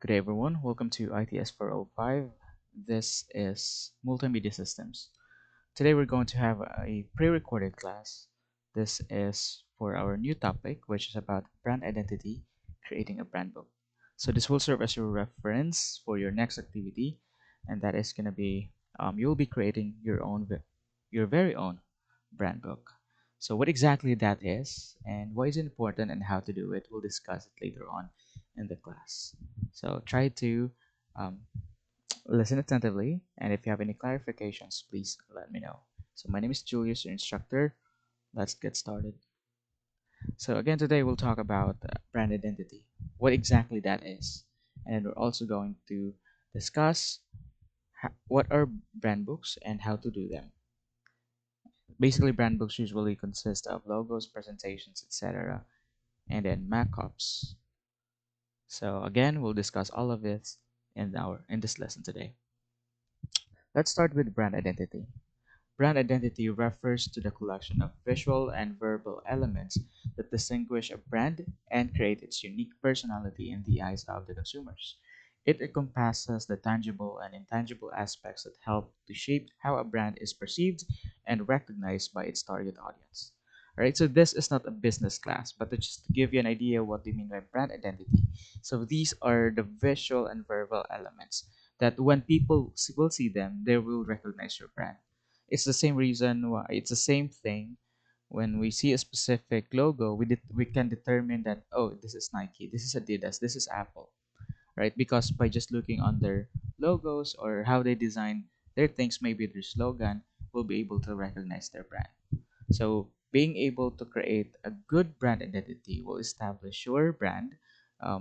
Good day, everyone. Welcome to ITS 405. This is Multimedia Systems. Today, we're going to have a pre recorded class. This is for our new topic, which is about brand identity, creating a brand book. So, this will serve as your reference for your next activity, and that is going to be you'll be creating your very own brand book. So, what exactly that is, and why is it important, and how to do it, we'll discuss it later on in the class. So try to um, listen attentively, and if you have any clarifications, please let me know. So my name is Julius, your instructor. Let's get started. So again, today we'll talk about brand identity, what exactly that is, and we're also going to discuss what are brand books and how to do them. Basically, brand books usually consist of logos, presentations, etc., and then markups. So again, we'll discuss all of this in this lesson today. Let's start with brand identity. Brand identity refers to the collection of visual and verbal elements that distinguish a brand and create its unique personality in the eyes of the consumers. It encompasses the tangible and intangible aspects that help to shape how a brand is perceived and recognized by its target audience. Alright, so this is not a business class, but to just give you an idea what we mean by brand identity. So these are the visual and verbal elements that when will see them, they will recognize your brand. It's the same reason why it's the same thing when we see a specific logo, we can determine that, oh, this is Nike, this is Adidas, this is Apple, right? Because by just looking on their logos or how they design their things, maybe their slogan, we'll be able to recognize their brand. So being able to create a good brand identity will establish your brand.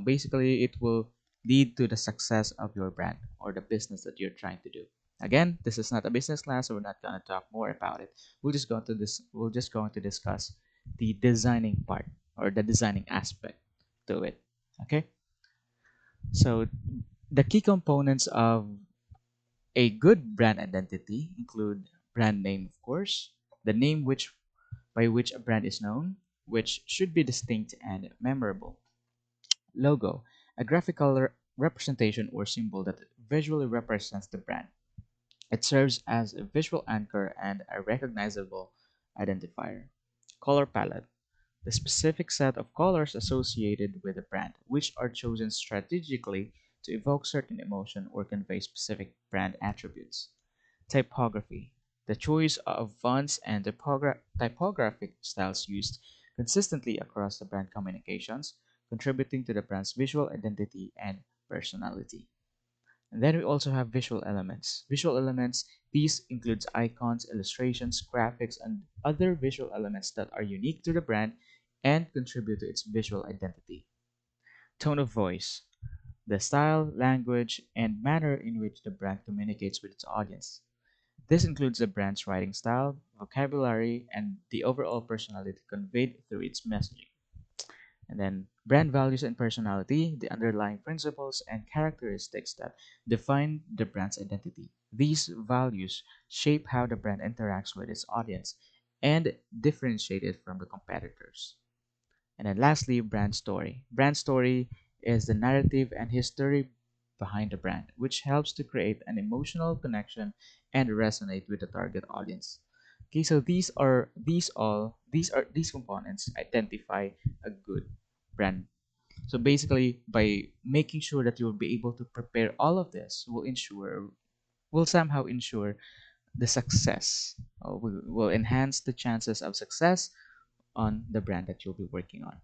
Basically, it will lead to the success of your brand or the business that you're trying to do. Again, this is not a business class, so we're not going to talk more about it. We're just going to discuss the designing part or the designing aspect to it. Okay. So the key components of a good brand identity include brand name, of course, the name by which a brand is known, which should be distinct and memorable. Logo, a graphical representation or symbol that visually represents the brand. It serves as a visual anchor and a recognizable identifier. Color palette, the specific set of colors associated with a brand, which are chosen strategically to evoke certain emotion or convey specific brand attributes. Typography, the choice of fonts and typographic styles used consistently across the brand communications, contributing to the brand's visual identity and personality. And then we also have visual elements. Visual elements, these includes icons, illustrations, graphics, and other visual elements that are unique to the brand and contribute to its visual identity. Tone of voice, the style, language, and manner in which the brand communicates with its audience. This includes the brand's writing style, vocabulary, and the overall personality conveyed through its messaging. And then brand values and personality, the underlying principles and characteristics that define the brand's identity. These values shape how the brand interacts with its audience and differentiate it from the competitors. And then lastly, brand story. Brand story is the narrative and history behind the brand, which helps to create an emotional connection and resonate with the target audience. Okay, so these components identify a good brand. So basically, by making sure that you will be able to prepare all of this, will somehow ensure the success, or will enhance the chances of success on the brand that you'll be working on.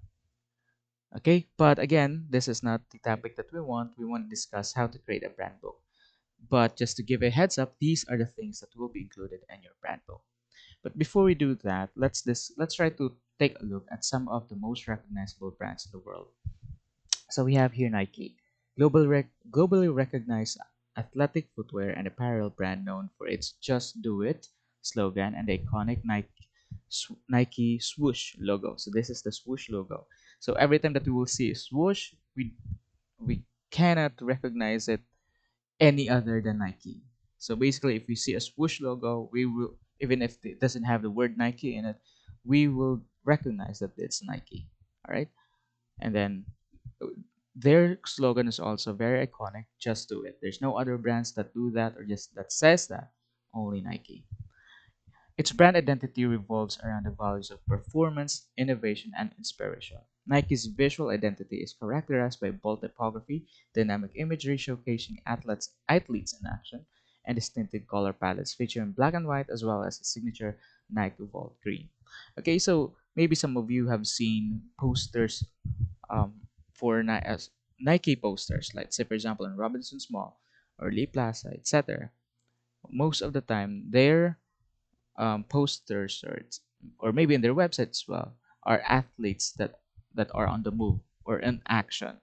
Okay, but again, this is not the topic that we want. We want to discuss how to create a brand book. But just to give a heads up, these are the things that will be included in your brand book. But before we do that, let's try to take a look at some of the most recognizable brands in the world. So we have here Nike, globally recognized athletic footwear and apparel brand known for its "Just Do It" slogan and the iconic Nike swoosh logo. So this is the swoosh logo. So every time that we will see a swoosh, we cannot recognize it any other than Nike. So basically, if we see a swoosh logo, we will, even if it doesn't have the word Nike in it, we will recognize that it's Nike. All right, and then their slogan is also very iconic. Just do it. There's no other brands that do that or just that says that. Only Nike. Its brand identity revolves around the values of performance, innovation, and inspiration. Nike's visual identity is characterized by bold typography, dynamic imagery showcasing athletes in action, and distinctive color palettes featuring black and white as well as a signature Nike Vault green. Okay, so maybe some of you have seen posters for Nike posters, like say for example in Robinson's Mall or Lee Plaza, etc. Most of the time, their posters or maybe in their website as well are athletes that are on the move or in action,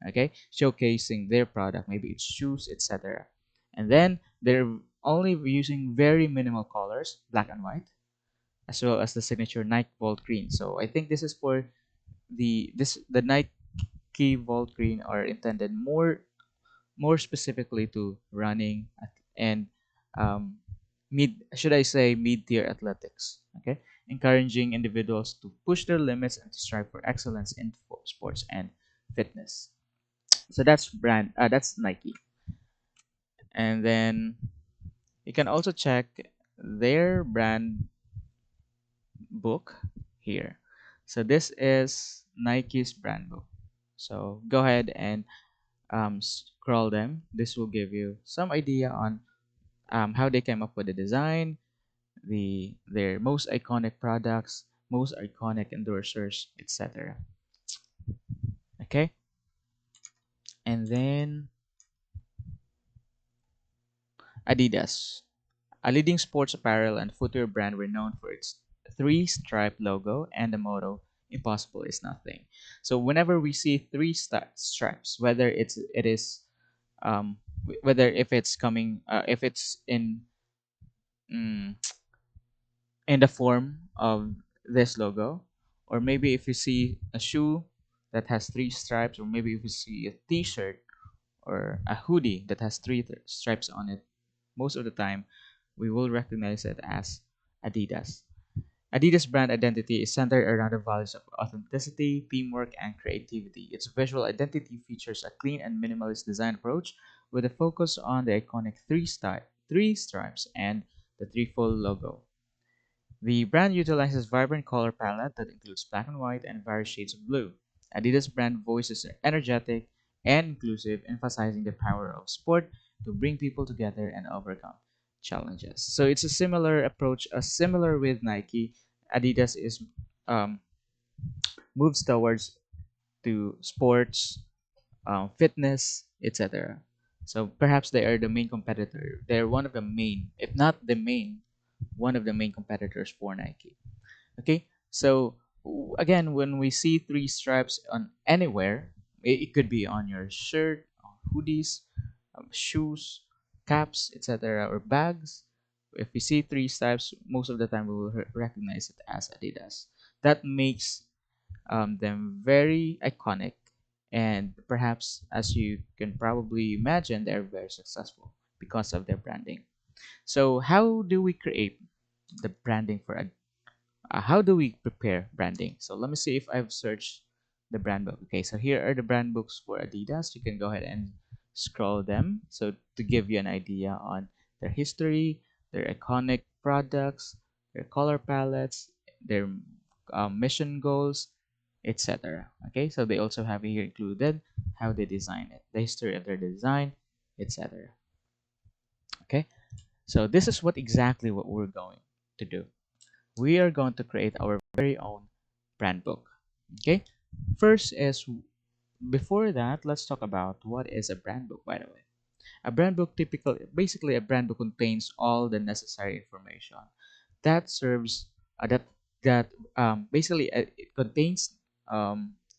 okay, showcasing their product, maybe it's shoes, etc. And then they're only using very minimal colors, black and white, as well as the signature Nike Vault Green. So I think this is for the Nike Vault Green are intended more specifically to running and um, should I say mid-tier athletics, okay, encouraging individuals to push their limits and to strive for excellence in sports and fitness. So that's Nike. And then you can also check their brand book here. So this is Nike's brand book. So go ahead and scroll them. This will give you some idea on how they came up with the design, their most iconic products, most iconic endorsers, etc. Okay, and then Adidas, a leading sports apparel and footwear brand renowned for its three-stripe logo and the motto "Impossible is nothing." So whenever we see stripes, whether it is whether if it's coming if it's mm, in the form of this logo, or maybe if you see a shoe that has three stripes, or maybe if you see a t-shirt or a hoodie that has three stripes on it, most of the time we will recognize it as Adidas. Adidas brand identity is centered around the values of authenticity, teamwork, and creativity. Its visual identity features a clean and minimalist design approach with a focus on the iconic three stripes and the threefold logo. The brand utilizes vibrant color palette that includes black and white and various shades of blue. Adidas brand voices are energetic and inclusive, emphasizing the power of sport to bring people together and overcome challenges. So it's a similar approach, similar with Nike. Adidas is um, moves towards to sports, fitness, etc. So perhaps they are the main competitor. They're one of the main, if not the main, one of the main competitors for Nike. Okay, so again, when we see three stripes on anywhere, it could be on your shirt, on hoodies, shoes, caps, etc., or bags. If we see three stripes, most of the time we will recognize it as Adidas. That makes them very iconic, and perhaps, as you can probably imagine, they're very successful because of their branding. So, how do we create the branding for how do we prepare branding? So let me see if I've searched the brand book. Okay, so here are the brand books for Adidas. You can go ahead and scroll them. So to give you an idea on their history, their iconic products, their color palettes, their mission goals, etc. Okay, so they also have here included how they design it, the history of their design, etc. Okay, so this is what we're going to do. We are going to create our very own brand book. Okay, first is before that, let's talk about what is a brand book, by the way. A brand book basically a brand book contains all the necessary information that serves basically it contains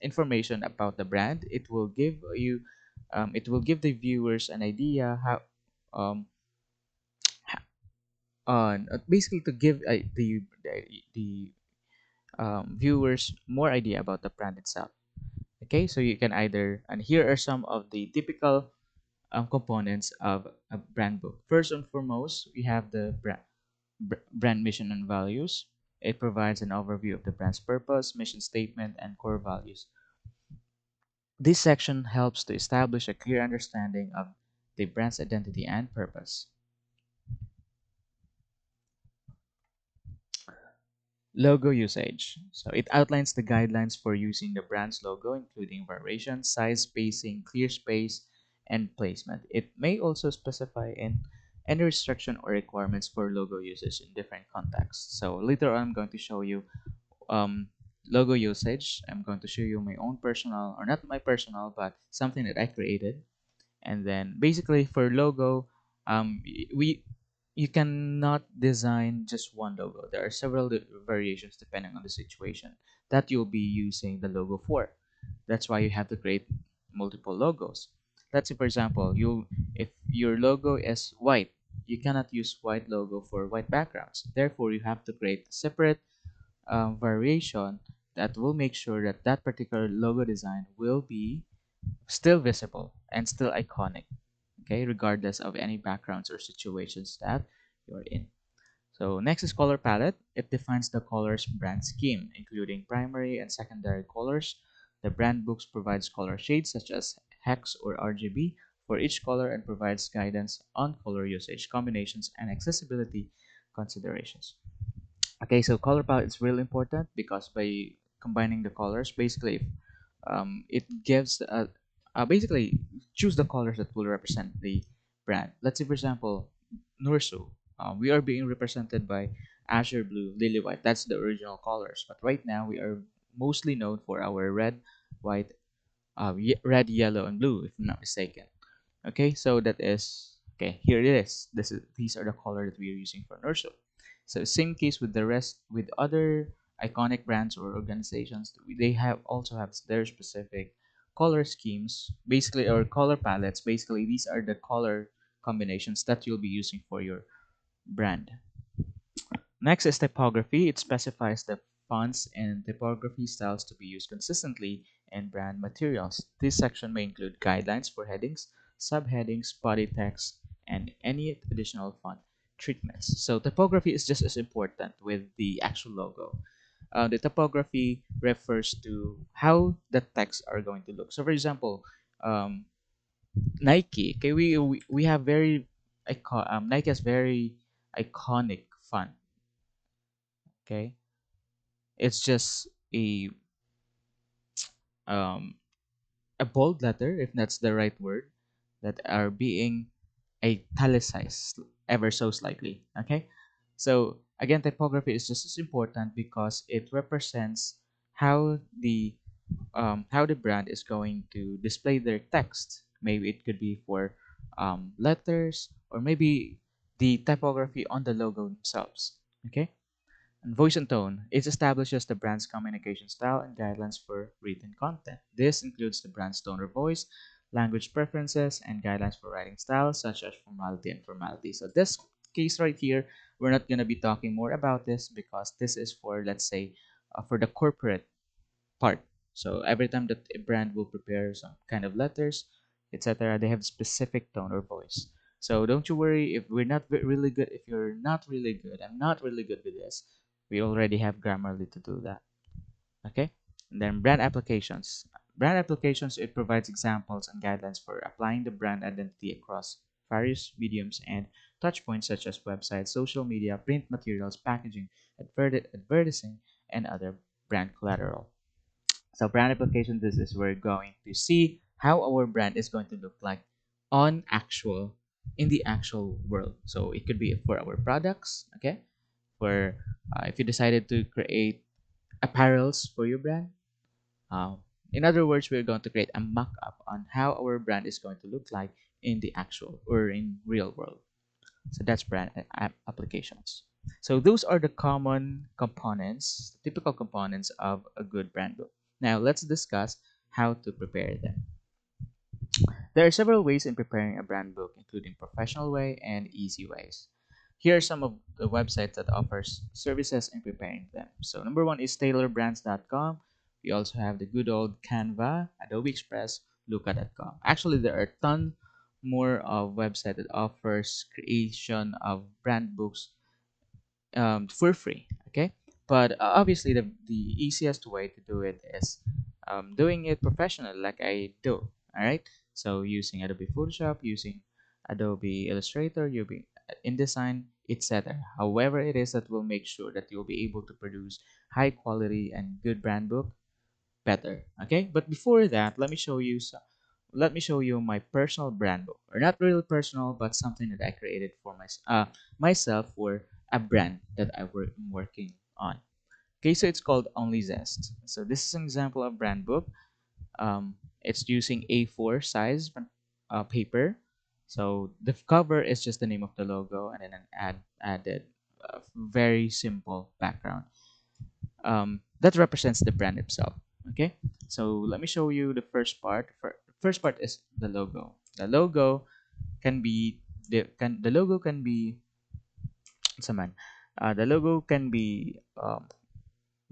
information about the brand. It will give the viewers an idea how um, on basically to give the viewers more idea about the brand itself. Okay, so you can either, and here are some of the typical components of a brand book. First and foremost, we have the brand mission and values. It provides an overview of the brand's purpose, mission statement, and core values. This section helps to establish a clear understanding of the brand's identity and purpose. Logo usage. So it outlines the guidelines for using the brand's logo, including variation, size, spacing, clear space, and placement. It may also specify in any restriction or requirements for logo usage in different contexts. So later on, I'm going to show you um, logo usage. I'm going to show you my own personal, or not my personal, but something that I created. And then basically for logo, we you cannot design just one logo. There are several variations depending on the situation that you'll be using the logo for. That's why you have to create multiple logos. Let's say for example, you if your logo is white, you cannot use white logo for white backgrounds. Therefore, you have to create a separate variation that will make sure that that particular logo design will be still visible and still iconic, okay, regardless of any backgrounds or situations that you're in. So next is color palette. It defines the colors brand scheme, including primary and secondary colors. The brand books provides color shades such as hex or RGB for each color and provides guidance on color usage, combinations, and accessibility considerations. Okay, so color palette is really important because by combining the colors, basically, it gives basically choose the colors that will represent the brand. Let's say, for example, NORSU. We are being represented by azure blue, lily white. That's the original colors. But right now, we are mostly known for our red, white, red, yellow, and blue, if I'm not mistaken. Okay, so that is okay. Here it is. These are the color that we are using for NORSU. So same case with the rest with other iconic brands or organizations. They have also have their specific color schemes, basically, or color palettes. Basically, these are the color combinations that you'll be using for your brand. Next is typography. It specifies the fonts and typography styles to be used consistently in brand materials. This section may include guidelines for headings, subheadings, body text, and any additional font treatments. So typography is just as important with the actual logo. The typography refers to how the text are going to look. So for example, um, Nike. Okay, we have very Nike has very iconic font. Okay, it's just um, a bold letter, if that's the right word, that are being italicized ever so slightly. Okay, so again, typography is just as important because it represents how the brand is going to display their text. Maybe it could be for letters or maybe the typography on the logo themselves. Okay. And voice and tone. It establishes the brand's communication style and guidelines for written content. This includes the brand's tone or voice, language preferences, and guidelines for writing styles such as formality and formality. So this case right here, we're not going to be talking more about this because this is for, let's say, for the corporate part. So every time that a brand will prepare some kind of letters, etc., they have specific tone or voice. So don't you worry if we're not really good. If you're not really good, I'm not really good with this. We already have Grammarly to do that. Okay. And then brand applications. Brand applications, it provides examples and guidelines for applying the brand identity across various mediums and touch points such as websites, social media, print materials, packaging, advertising, and other brand collateral. So brand application, this is where we're going to see how our brand is going to look like on actual in the actual world. So it could be for our products, okay? For if you decided to create apparels for your brand. In other words, we're going to create a mock-up on how our brand is going to look like in the actual or in real world. So that's brand applications. So those are the common components, typical components of a good brand book. Now let's discuss how to prepare them. There are several ways in preparing a brand book, including professional way and easy ways. Here are some of the websites that offers services in preparing them. So number one is tailorbrands.com. We also have the good old Canva, Adobe Express, Luca.com. Actually, there are a ton more of website that offers creation of brand books for free. Okay, but obviously the easiest way to do it is doing it professionally like I do. All right. So using Adobe Photoshop, using Adobe Illustrator, you'll be InDesign, etc. However, it is that will make sure that you'll be able to produce high quality and good brand book better. Okay. But before that, let me show you my personal brand book, or not really personal, but something that I created for myself for a brand that I'm working on. Okay, so it's called Only Zest. So this is an example of brand book. It's using A4 size paper. So the cover is just the name of the logo and then an added very simple background that represents the brand itself. Okay, so let me show you the first part. First part is the logo. The logo can be the logo can be saman. The logo can be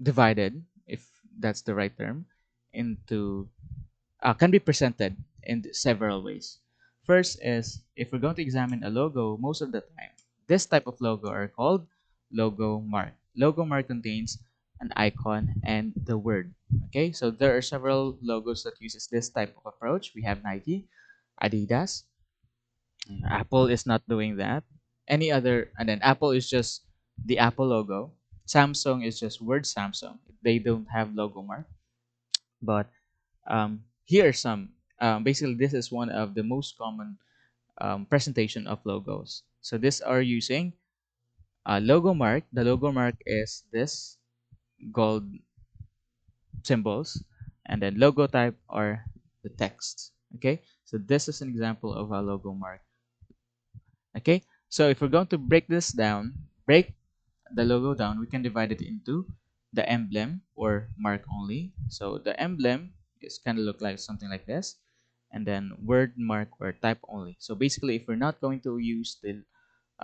divided, if that's the right term, into can be presented in several ways. First is if we're going to examine a logo, most of the time, this type of logo are called logo mark. Logo mark contains an icon and the word. Okay, so there are several logos that uses this type of approach. We have Nike, Adidas, Apple is not doing that. Any other, and then Apple is just the Apple logo. Samsung is just word Samsung. They don't have logo mark. But here are some. Basically, this is one of the most common presentation of logos. So these are using a logo mark. The logo mark is this gold symbols, and then logo type are the text. Okay, so this is an example of a logo mark. Okay, so if we're going to break the logo down, we can divide it into the emblem or mark only. So the emblem is kind of look like something like this, and then word mark or type only. So basically, if we're not going to use the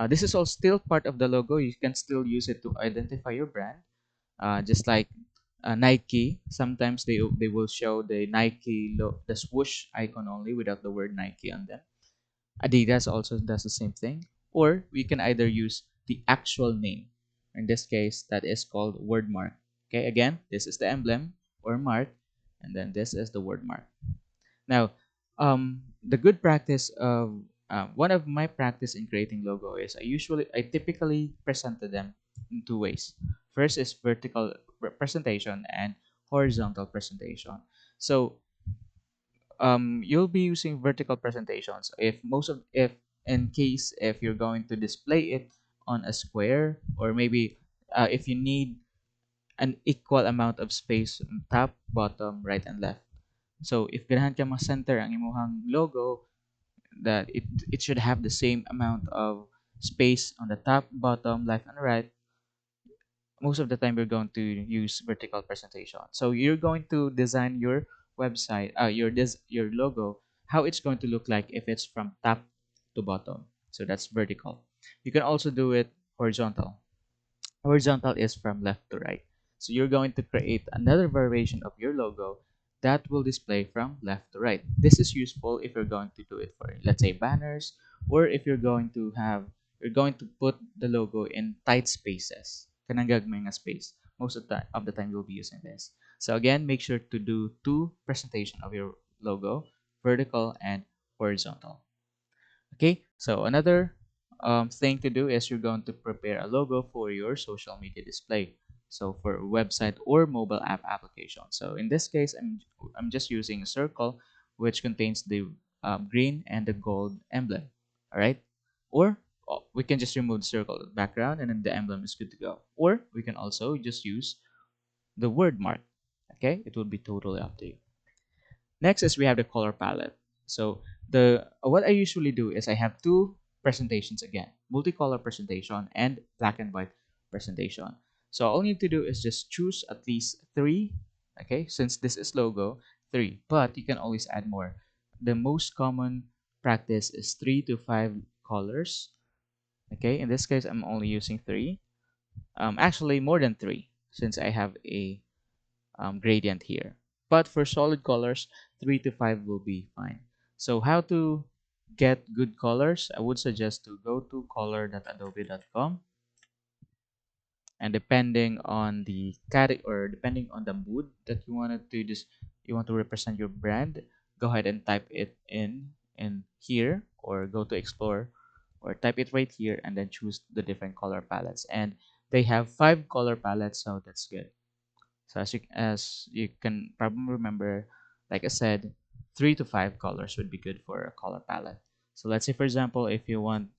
this is all still part of the logo, you can still use it to identify your brand. Just like Nike, sometimes they will show the the swoosh icon only without the word Nike on them. Adidas also does the same thing. Or we can either use the actual name. In this case, that is called word mark. Okay, again, this is the emblem or mark, and then this is the word mark. Now, the good practice of one of my practice in creating logo is I typically presented them in two ways. First is vertical presentation and horizontal presentation. So you'll be using vertical presentations if in case if you're going to display it on a square, or maybe if you need an equal amount of space on top, bottom, right, and left. So if ganahan ka ma-center ang imuhang logo, that it should have the same amount of space on the top, bottom, left, and right, most of the time you're going to use vertical presentation. So you're going to design your website, your logo, how it's going to look like if it's from top to bottom. So that's vertical. You can also do it horizontal. Horizontal is from left to right. So you're going to create another variation of your logo that will display from left to right. This is useful if you're going to do it for, let's say, banners, or if you're going to put the logo in tight spaces. Kanang gagmay nga space. Most of the time you'll be using this. So again, make sure to do two presentation of your logo, vertical and horizontal. Okay, so another thing to do is you're going to prepare a logo for your social media display. So for website or mobile app application. So in this case, I'm just using a circle which contains the green and the gold emblem. All right, or we can just remove the circle background and then the emblem is good to go. Or we can also just use the word mark. Okay, it will be totally up to you. Next is we have the color palette. So the what I usually do is I have two presentations again, multicolor presentation and black and white presentation. So all you need to do is just choose at least three. Okay, since this is logo, three, but you can always add more. The most common practice is 3 to 5 colors. Okay, in this case, I'm only using three. Actually, more than three, since I have a gradient here. But for solid colors, 3 to 5 will be fine. So how to get good colors? I would suggest to go to color.adobe.com, and depending on the category or depending on the mood that you wanted to just you want to represent your brand, go ahead and type it in here, or go to explore, or type it right here, and then choose the different color palettes. And they have 5 color palettes, so that's good. So as you can probably remember, like I said, 3 to 5 colors would be good for a color palette. So let's say, for example, if you want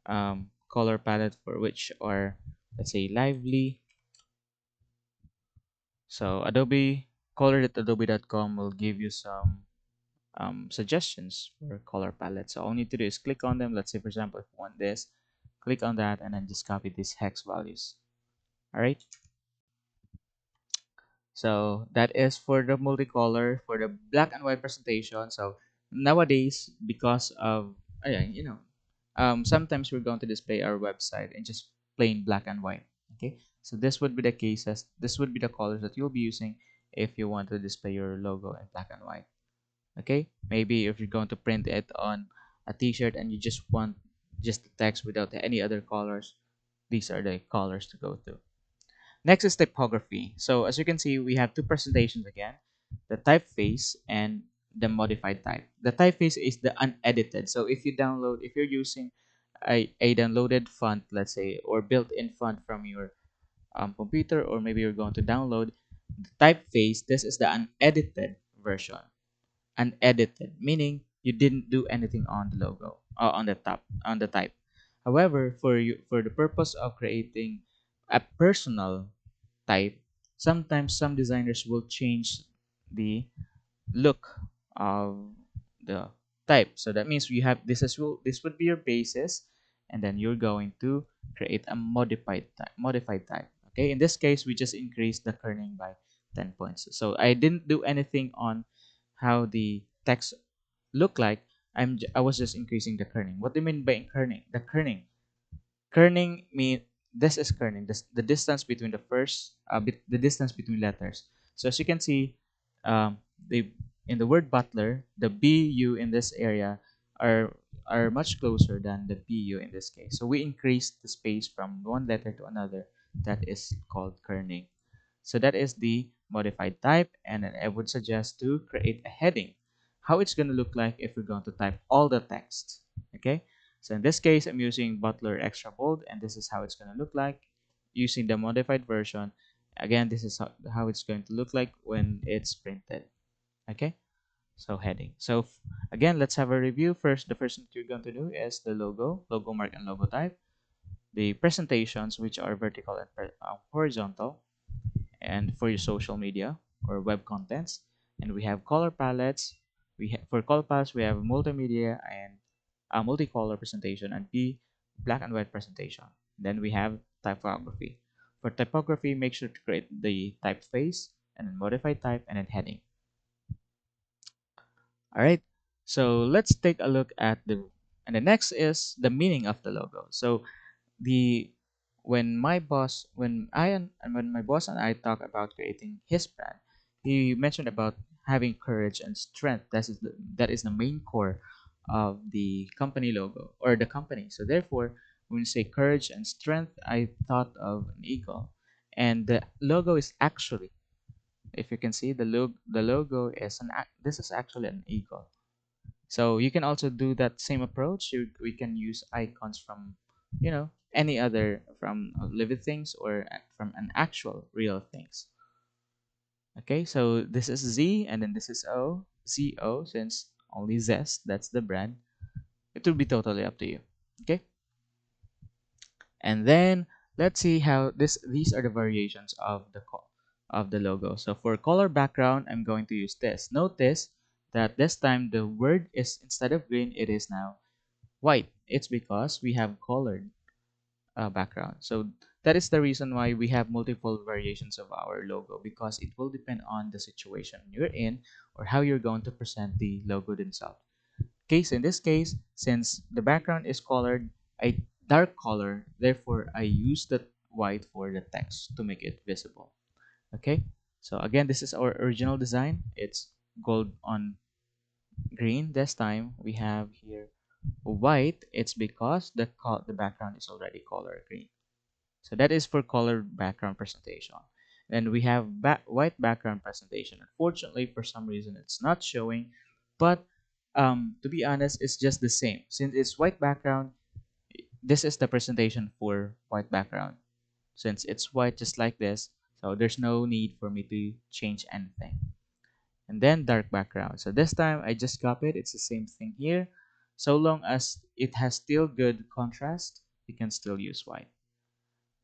color palette for which are, let's say, lively. So Adobe color.adobe.com will give you some suggestions for color palette. So all you need to do is click on them. Let's say, for example, if you want this, click on that, and then just copy these hex values. All right. So that is for the multicolor, for the black and white presentation. So nowadays, because of yeah, sometimes we're going to display our website in just plain black and white. Okay, so this would be the cases. This would be the colors that you'll be using if you want to display your logo in black and white. Okay, maybe if you're going to print it on a T-shirt and you just want just the text without any other colors, these are the colors to go to. Next is typography. So as you can see, we have two presentations again, the typeface and the modified type. The typeface is the unedited. So if you're using a downloaded font, let's say, or built-in font from your computer, or maybe you're going to download the typeface, this is the unedited version. Unedited, meaning you didn't do anything on the logo, on the top, on the type. However, for the purpose of creating a personal type, sometimes some designers will change the look of the type. So that means you have this would be your basis, and then you're going to create a modified type. Okay, in this case, we just increased the kerning by 10 points. So I didn't do anything on how the text look like. I was just increasing the kerning. What do you mean by kerning? The kerning mean this is kerning. This the distance between the distance between letters. So as you can see, they in the word butler, the BU in this area are much closer than the PU in this case. So we increase the space from one letter to another. That is called kerning. So that is the modified type, and then I would suggest to create a heading. How it's going to look like if we're going to type all the text. Okay, so in this case, I'm using Butler Extra Bold, and this is how it's going to look like using the modified version. Again, this is how it's going to look like when it's printed. Okay, so heading. So again, let's have a review. First, the first thing you're going to do is the logo mark and logo type. The presentations, which are vertical and horizontal, and for your social media or web contents. And we have color palettes. For color palettes, we have multimedia and a multicolor presentation, and B, black and white presentation. Then we have typography. For typography, make sure to create the typeface and then modify type and then heading. All right. So let's take a look at and the next is the meaning of the logo. So the when my boss and I talk about creating his brand, he mentioned about having courage and strength. That is the main core of the company logo or the company. So therefore, when you say courage and strength, I thought of an eagle, and the logo is actually, if you can see the logo is this is actually an eagle. So you can also do that same approach. We can use icons from, any other from living things or from an actual real things. Okay, so this is Z and then this is O. ZO, since only Zest, that's the brand. It will be totally up to you. Okay, and then let's see how these are the variations of the logo. So for color background, I'm going to use this. Notice that this time the word is, instead of green, it is now white. It's because we have colored background. So that is the reason why we have multiple variations of our logo, because it will depend on the situation you're in or how you're going to present the logo themselves. Okay, so in this case, since the background is colored a dark color, therefore I use the white for the text to make it visible. Okay, so again, this is our original design. It's gold on green. This time we have here white. It's because the background is already color green. So that is for color background presentation. And we have white background presentation. Unfortunately, for some reason, it's not showing, but to be honest, it's just the same. Since it's white background, this is the presentation for white background. Since it's white just like this, so there's no need for me to change anything. And then dark background. So this time I just copied. It's the same thing here. So long as it has still good contrast, you can still use white.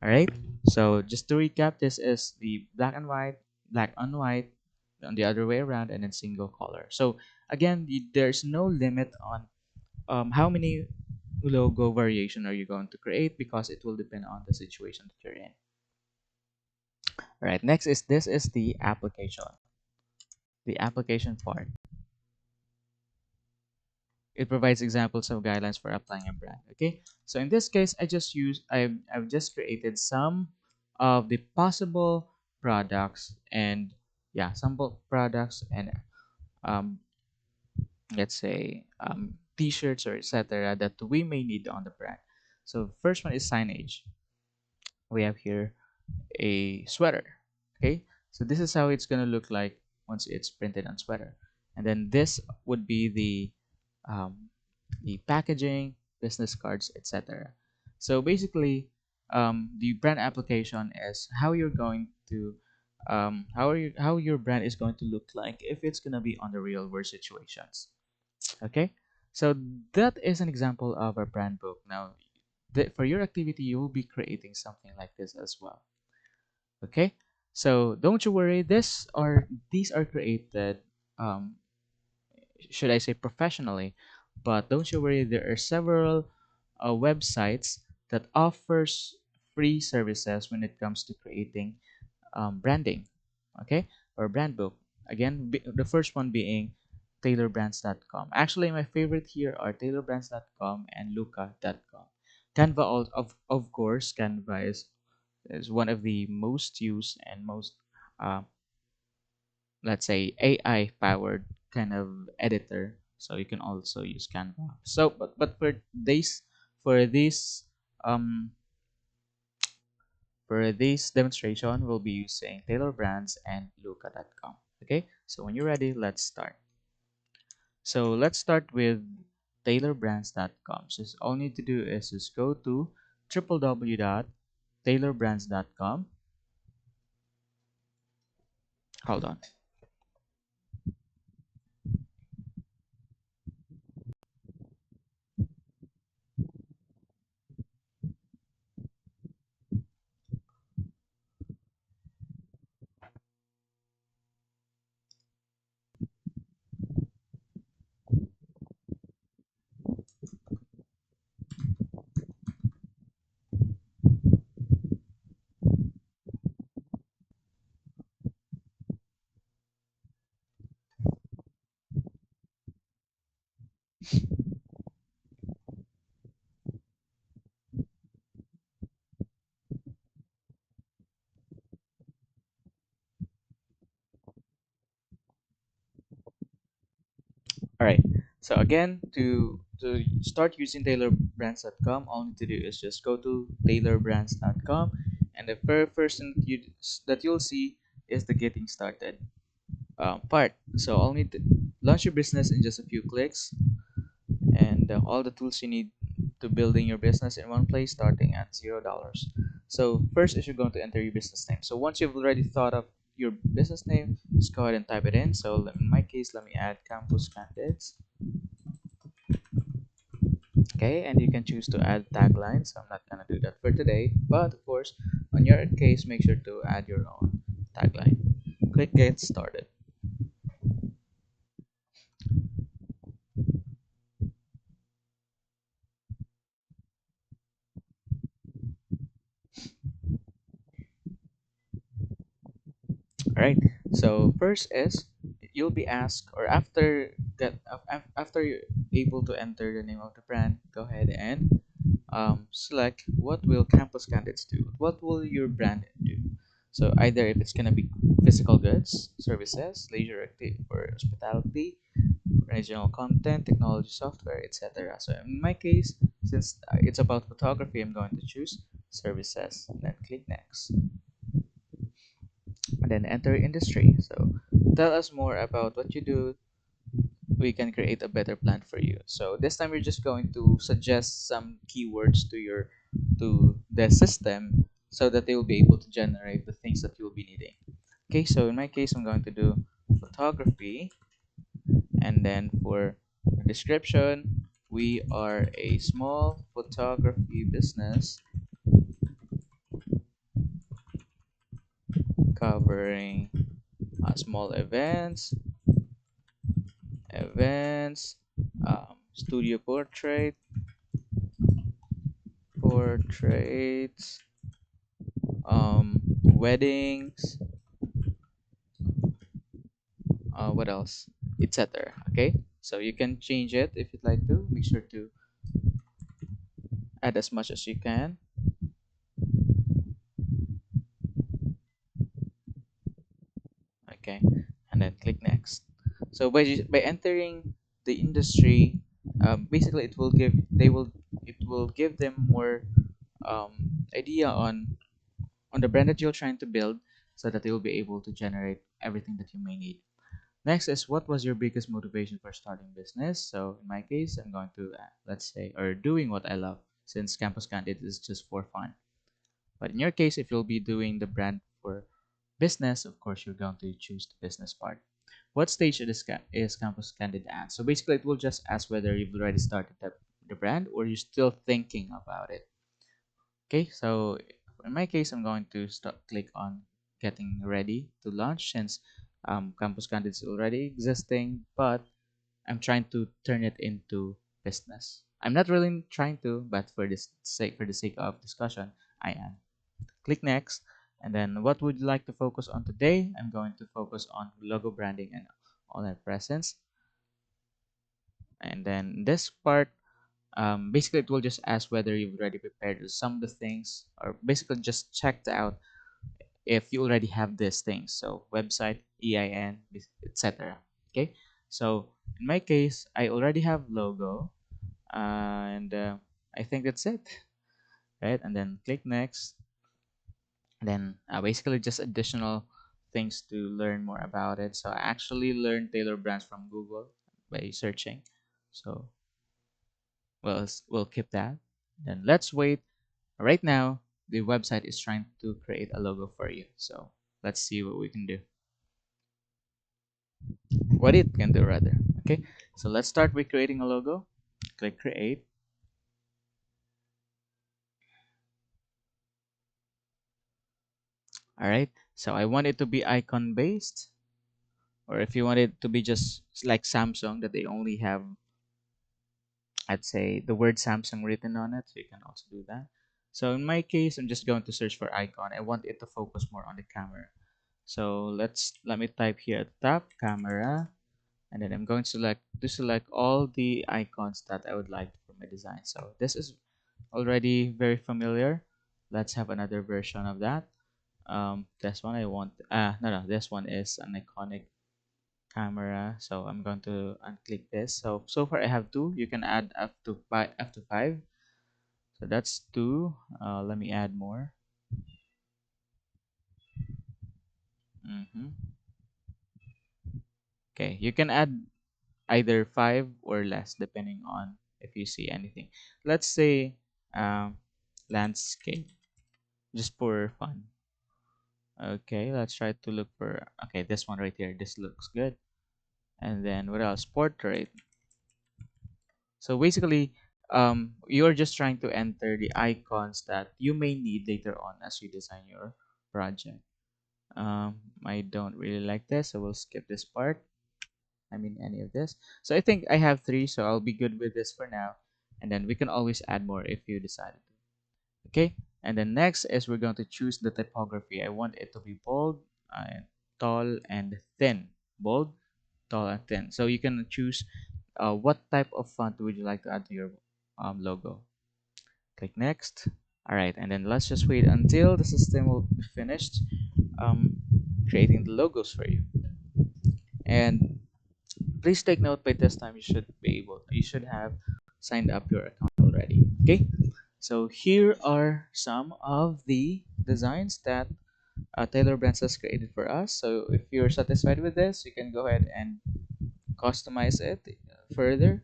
All right. So just to recap, this is the black and white, black on white, on the other way around, and then single color. So again, there's no limit on how many logo variation are you going to create, because it will depend on the situation that you're in. All right. Next is this is the application part. It provides examples of guidelines for applying a brand. Okay, so in this case, I've just created some of the possible products, and yeah, sample products, and um, let's say t-shirts or etc. that we may need on the brand. So first one is signage. We have here a sweater. Okay, so this is how it's gonna look like once it's printed on sweater. And then this would be um, the packaging, business cards, etc. So basically, the brand application is how you're going to how your brand is going to look like if it's gonna be on the real world situations. Okay, so that is an example of a brand book. Now, for your activity, you will be creating something like this as well. Okay, so don't you worry, these are created, um, should I say, professionally, but don't you worry, there are several websites that offers free services when it comes to creating branding. Okay, or brand book. Again, the first one being tailorbrands.com. Actually, my favorite here are tailorbrands.com and luca.com. Canva, of course, Canva is one of the most used and most, uh, let's say, AI powered kind of editor. So you can also use Canva. So, but for this um for this demonstration, we'll be using Taylor Brands and Luca.com. Okay, so when you're ready, let's start. So let's start with taylorbrands.com. So all you need to do is just go to www.taylorbrands.com. Hold on. All right. So again, to start using taylorbrands.com, all you need to do is just go to taylorbrands.com, and the very first thing that you'll see is the getting started part. So all you need to launch your business in just a few clicks, and all the tools you need to building your business in one place, starting at $0. So first is you're going to enter your business name. So once you've already thought of your business name, just go ahead and type it in. So in my case, let me add Campus Candidates. Okay, and you can choose to add taglines. I'm not gonna do that for today, but of course, on your case, make sure to add your own tagline. Click Get Started. All right. So first is you'll be asked, or after you're able to enter the name of the brand, go ahead and select what will campus candidates do. What will your brand do? So either if it's gonna be physical goods, services, leisure activity or hospitality, regional content, technology, software, etc. So in my case, since it's about photography, I'm going to choose services. Then click next. and then enter industry. So tell us more about what you do. We can create a better plan for you. So this time we're just going to suggest some keywords to the system so that they will be able to generate the things that you'll be needing. Okay, so in my case, I'm going to do photography, and then for description, we are a small photography business covering small events, studio portraits, weddings, what else, etc. Okay, so you can change it if you'd like to. Make sure to add as much as you can. Okay, and then click next. So by entering the industry, basically it will give them more idea on the brand that you're trying to build, so that they will be able to generate everything that you may need. Next is, what was your biggest motivation for starting business? So in my case, I'm going to let's say, or doing what I love, since Campus Candid is just for fun. But in your case, if you'll be doing the brand for business, of course you're going to choose the business part. What stage is Campus Candid at? So basically, it will just ask whether you've already started the brand or you're still thinking about it. Okay, so in my case, I'm going to click on getting ready to launch, since Campus Candid is already existing, but I'm trying to turn it into business. I'm not really trying to, but for the sake of discussion, I am. Click next, and then what would you like to focus on today? I'm going to focus on logo branding and online presence. And then this part, basically it will just ask whether you've already prepared some of the things, or basically just checked out if you already have these things. So website, EIN, etc. Okay, so in my case, I already have logo, and I think that's it, right? And then click next. Then basically just additional things to learn more about it. So I actually learned Taylor brands from Google by searching. So we'll keep that. Then let's wait. Right now, the website is trying to create a logo for you. So let's see what we can do. What it can do rather. Okay. So let's start with creating a logo. Click create. All right. So I want it to be icon based, or if you want it to be just like Samsung, that they only have, I'd say, the word Samsung written on it, so you can also do that. So in my case, I'm just going to search for icon. I want it to focus more on the camera. So let me type here at the top, camera, and then I'm going to select all the icons that I would like for my design. So this is already very familiar. Let's have another version of that. This one I want. No, this one is an iconic camera, so I'm going to unclick this. So far I have two. You can add up to five. So that's two. Let me add more. hmm Okay, you can add either five or less depending on if you see anything. Let's say um, landscape, just for fun. Okay, let's try to look for, okay, this one right here. This looks good. And then what else? Portrait. So basically, you're just trying to enter the icons that you may need later on as you design your project. I don't really like this, so we'll skip this part. I mean, any of this. So I think I have three, so I'll be good with this for now. And then we can always add more if you decide to. Okay. And then next is we're going to choose the typography. I want it to be bold, tall, and thin. Bold, tall, and thin. So you can choose what type of font would you like to add to your logo. Click next. All right, and then let's just wait until the system will be finished um, creating the logos for you. And please take note, by this time you should have signed up your account already. Okay, so here are some of the designs that Taylor Brands has created for us. So if you're satisfied with this, you can go ahead and customize it further.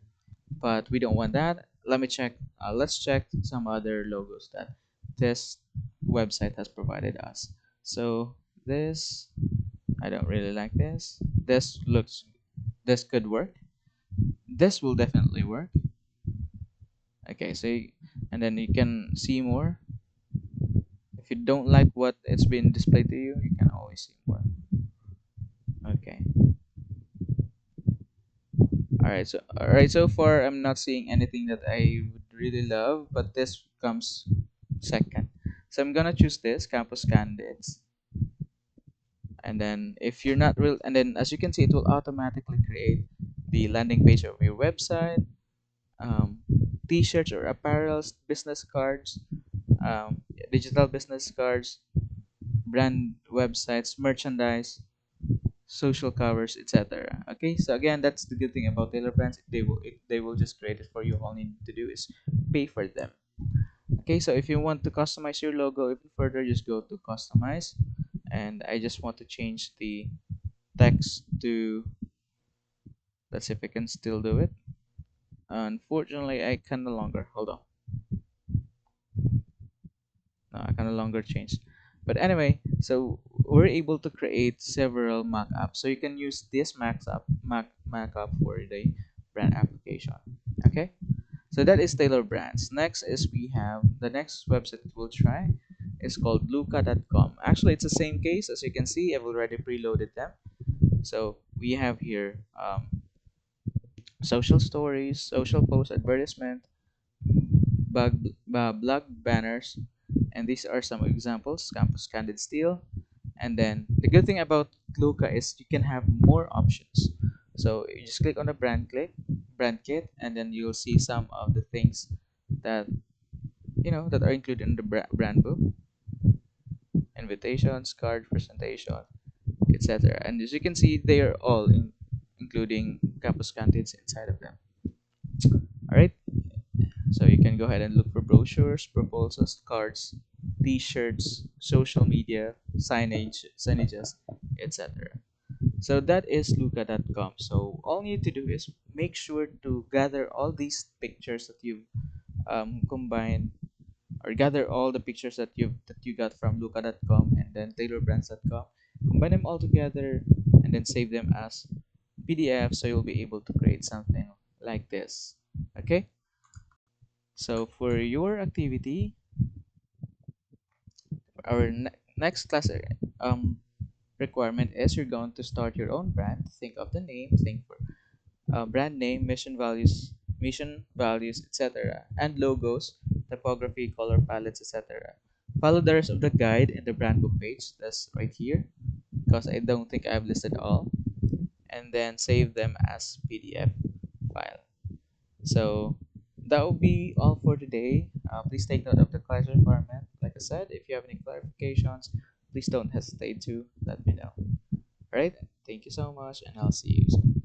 But we don't want that. Let me check. Let's check some other logos that this website has provided us. So this, I don't really like this. This could work. This will definitely work. Okay, so and then you can see more. If you don't like what it's been displayed to you, you can always see more. Okay. All right. So far, I'm not seeing anything that I would really love, but this comes second. So I'm gonna choose this campus candidates, and then if you're not real, and then as you can see, it will automatically create the landing page of your website, um, t-shirts or apparels, business cards, digital business cards, brand websites, merchandise, social covers, etc. Okay, so again, that's the good thing about Taylor Brands. They will just create it for you. All you need to do is pay for them. Okay, so if you want to customize your logo even further, just go to customize, and I just want to change the text to, let's see if I can still do it. Unfortunately, I can no longer. Hold on. No, I can no longer change. But anyway, so we're able to create several mockups. So you can use this mockup for the brand application. Okay, so that is Taylor Brands. Next is we have the next website that we'll try is called luca.com. Actually, it's the same case. As you can see, I've already preloaded them. So we have here social stories, social post advertisement, blog banners, and these are some examples. Campus Candid Steel, and then the good thing about Luca is you can have more options. So you just click on the brand kit, and then you'll see some of the things that that are included in the brand book, invitations, card presentation, etc. And as you can see, they are all including campus candidates inside of them. All right. So you can go ahead and look for brochures, proposals, cards, t-shirts, social media, signages, etc. So that is luca.com. So all you need to do is make sure to gather all these pictures that you've combined, or gather all the pictures that you got from luca.com and then taylorbrands.com, combine them all together, and then save them as PDF, so you'll be able to create something like this. Okay. So for your activity, our next class requirement is you're going to start your own brand. Think of the name, think for brand name, mission values, etc., and logos, typography, color palettes, etc. Follow the rest of the guide in the brand book page. That's right here, because I don't think I've listed all, and then save them as PDF file. So that will be all for today. Please take note of the class requirement. Like I said, if you have any clarifications, please don't hesitate to let me know. All right. Thank you so much, and I'll see you soon.